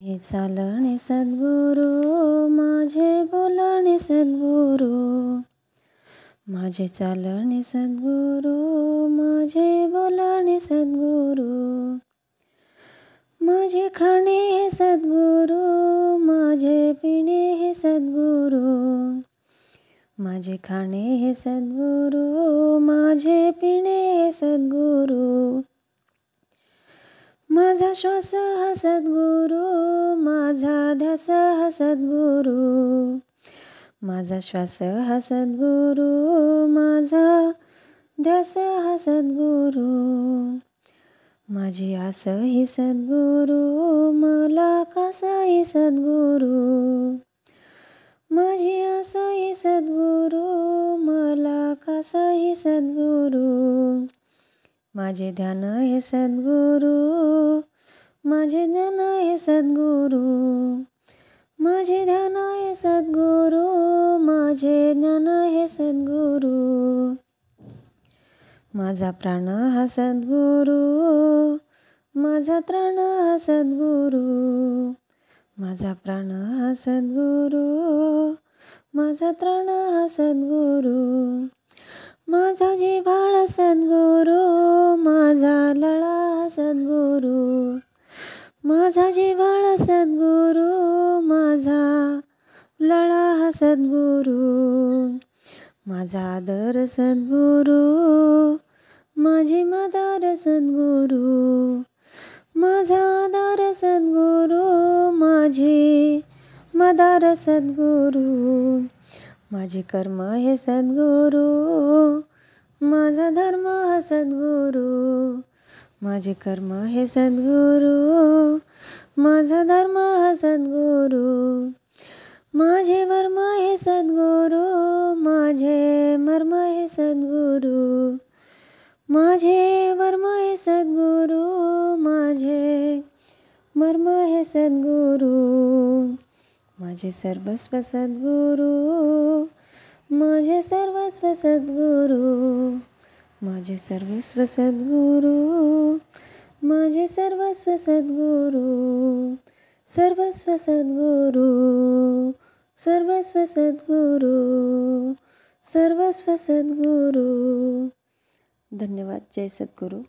हे चालणे सद्गुरू माझे बोलणे सद्गुरू, माझे चालणे सद्गुरू, माझे बोलणे सद्गुरू, माझे खाणे हे सद्गुरू, माझे पिणे हे सद्गुरू, माझे खाणे हे सद्गुरू, माझे पिणे हे सद्गुरू, माझा श्वास हा सद्गुरू, माझा ध्यास हा सद्गुरू, माझा श्वास हा सद्गुरू, माझा ध्यास हा सद्गुरू, माझी आस ही सद्गुरू, मला कासा ही सद्गुरू, माझी आस ही सद्गुरू, मला कासा ही सद्गुरू, माझे ध्यान हे सद्गुरू, माझे ध्यान हे सद्गुरू, माझे ध्यान हे सद्गुरू, माझे ज्ञान हे सद्गुरू, माझा प्राण हा सद्गुरू, माझा त्राण हा सद्गुरू, माझा प्राण हा सद्गुरू, माझा त्राण हा सद्गुरू, माझा जिव्हाळा सद्गुरू, माझा लळा सद्गुरू, माझा जिव्हाळा सद्गुरू, माझा लळा सद्गुरू, माझा आदर सद्गुरू, माझी मदार सद्गुरू, माझा आदर सद्गुरू, माझी मदार सद्गुरू, माझे कर्म हे सद्गुरू, माझा धर्म हा सद्गुरू, माझे कर्म हे सद्गुरू, माझा धर्म हा सद्गुरू, माझे वर्म हे सद्गुरू, माझे मर्म हे सद्गुरू, माझे वर्म हे सद्गुरू, माझे मर्म हे सद्गुरू, माझे सर्वस्व सद्गुरू, माझे सर्वस्व सद्गुरू, माझे सर्वस्व सद्गुरू, माझे सर्वस्व सद्गुरू, सर्वस्व सद्गुरू, सर्वस्व सद्गुरू, सर्वस्व सद्गुरू. धन्यवाद. जय सद्गुरू.